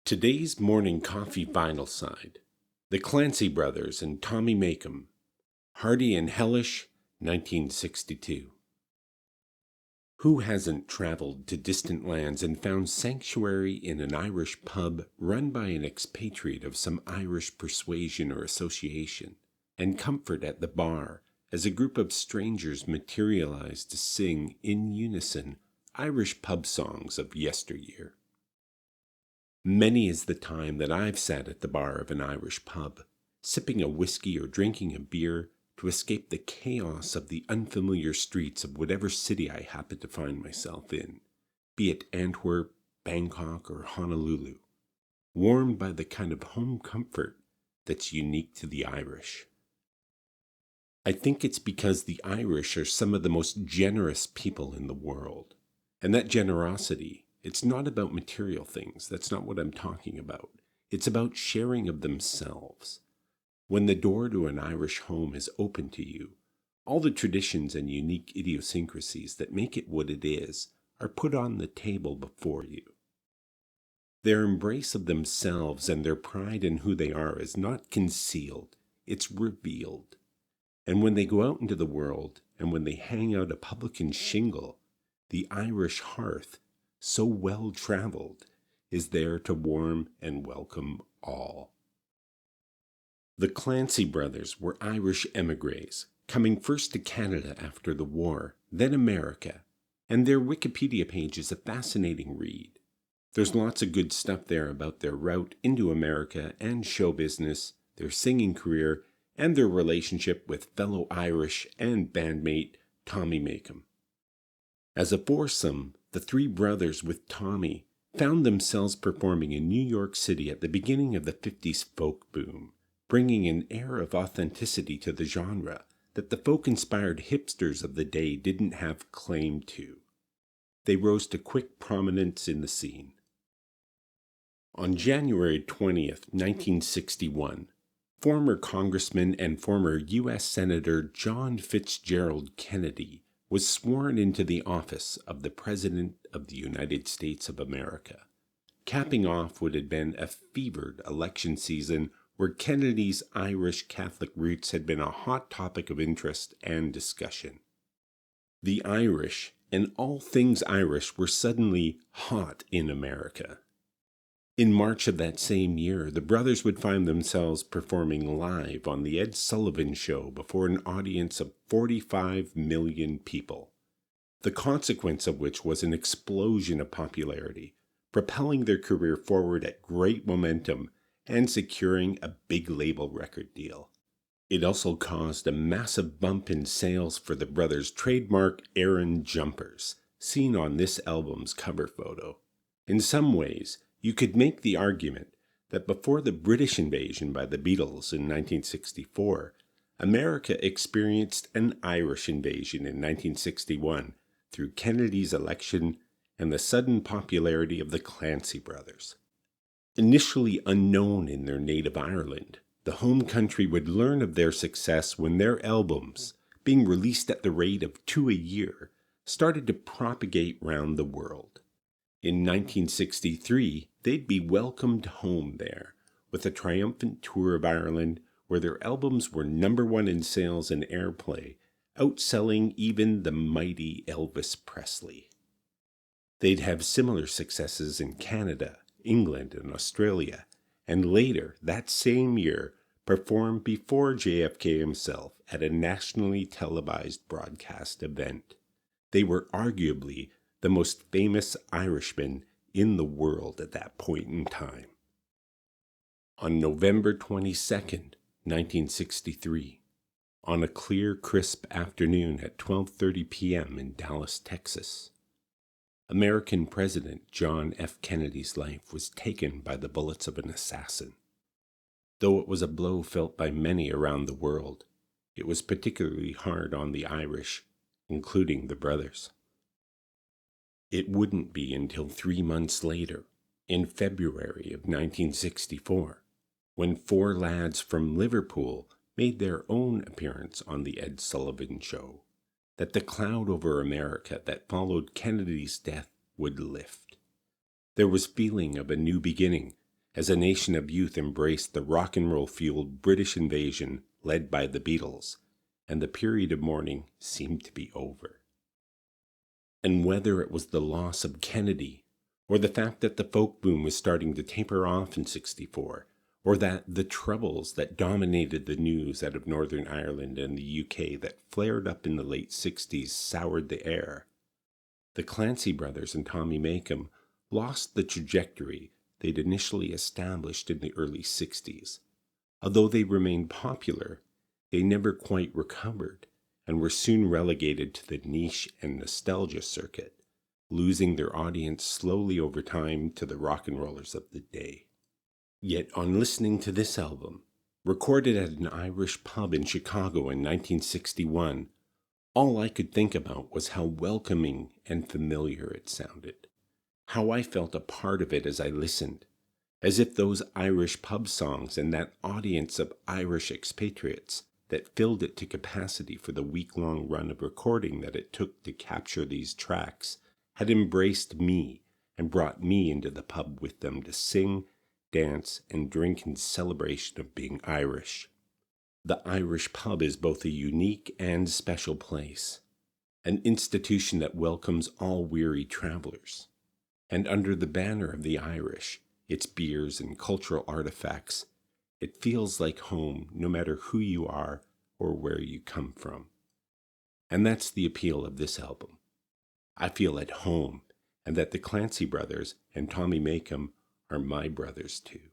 Today's morning coffee vinyl side. The Clancy brothers and Tommy Makem. Hearty and Hellish, 1962. Who hasn't traveled to distant lands and found sanctuary in an Irish pub run by an expatriate of some Irish persuasion or association, and comfort at the bar as a group of strangers materialized to sing in unison Irish pub songs of yesteryear? Many is the time that I've sat at the bar of an Irish pub, sipping a whiskey or drinking a beer to escape the chaos of the unfamiliar streets of whatever city I happen to find myself in, be it Antwerp, Bangkok, or Honolulu, warmed by the kind of home comfort that's unique to the Irish. I think it's because the Irish are some of the most generous people in the world, and that generosity, it's not about material things. That's not what I'm talking about. It's about sharing of themselves. When the door to an Irish home is open to you, all the traditions and unique idiosyncrasies that make it what it is are put on the table before you. Their embrace of themselves and their pride in who they are is not concealed, it's revealed. And when they go out into the world, and when they hang out a publican shingle, the Irish hearth, so well traveled, is there to warm and welcome all. The Clancy brothers were Irish emigres, coming first to Canada after the war, then America, and their Wikipedia page is a fascinating read. There's lots of good stuff there about their route into America and show business, their singing career, and their relationship with fellow Irish and bandmate Tommy Makem. As a foursome, the three brothers with Tommy found themselves performing in New York City at the beginning of the 50s folk boom, bringing an air of authenticity to the genre that the folk-inspired hipsters of the day didn't have claim to. They rose to quick prominence in the scene. On January 20th, 1961, former Congressman and former U.S. Senator John Fitzgerald Kennedy was sworn into the office of the President of the United States of America, capping off what had been a fevered election season where Kennedy's Irish Catholic roots had been a hot topic of interest and discussion. The Irish and all things Irish were suddenly hot in America. In March of that same year, the brothers would find themselves performing live on The Ed Sullivan Show before an audience of 45 million people, the consequence of which was an explosion of popularity, propelling their career forward at great momentum and securing a big label record deal. It also caused a massive bump in sales for the brothers' trademark Aran jumpers, seen on this album's cover photo. In some ways, you could make the argument that before the British invasion by the Beatles in 1964, America experienced an Irish invasion in 1961 through Kennedy's election and the sudden popularity of the Clancy brothers. Initially unknown in their native Ireland, the home country would learn of their success when their albums, being released at the rate of 2 a year, started to propagate round the world. In 1963, they'd be welcomed home there, with a triumphant tour of Ireland where their albums were #1 in sales and airplay, outselling even the mighty Elvis Presley. They'd have similar successes in Canada, England, and Australia, and later, that same year, perform before JFK himself at a nationally televised broadcast event. They were arguably the most famous Irishmen in the world at that point in time. On November 22nd, 1963, on a clear, crisp afternoon at 12:30 p.m. in Dallas, Texas, American President John F. Kennedy's life was taken by the bullets of an assassin. Though it was a blow felt by many around the world, it was particularly hard on the Irish, including the brothers. It wouldn't be until 3 months later, in February of 1964, when 4 lads from Liverpool made their own appearance on The Ed Sullivan Show, that the cloud over America that followed Kennedy's death would lift. There was feeling of a new beginning, as a nation of youth embraced the rock and roll fueled British invasion led by the Beatles, and the period of mourning seemed to be over. And whether it was the loss of Kennedy, or the fact that the folk boom was starting to taper off in '64, or that the troubles that dominated the news out of Northern Ireland and the UK that flared up in the late '60s soured the air, the Clancy brothers and Tommy Makem lost the trajectory they'd initially established in the early '60s. Although they remained popular, they never quite recovered and were soon relegated to the niche and nostalgia circuit, losing their audience slowly over time to the rock and rollers of the day. Yet on listening to this album, recorded at an Irish pub in Chicago in 1961, all I could think about was how welcoming and familiar it sounded, how I felt a part of it as I listened, as if those Irish pub songs and that audience of Irish expatriates that filled it to capacity for the week-long run of recording that it took to capture these tracks had embraced me and brought me into the pub with them to sing, dance, and drink in celebration of being Irish. The Irish pub is both a unique and special place, an institution that welcomes all weary travelers. And under the banner of the Irish, its beers and cultural artifacts, it feels like home no matter who you are or where you come from. And that's the appeal of this album. I feel at home, and that the Clancy brothers and Tommy Makem are my brothers too.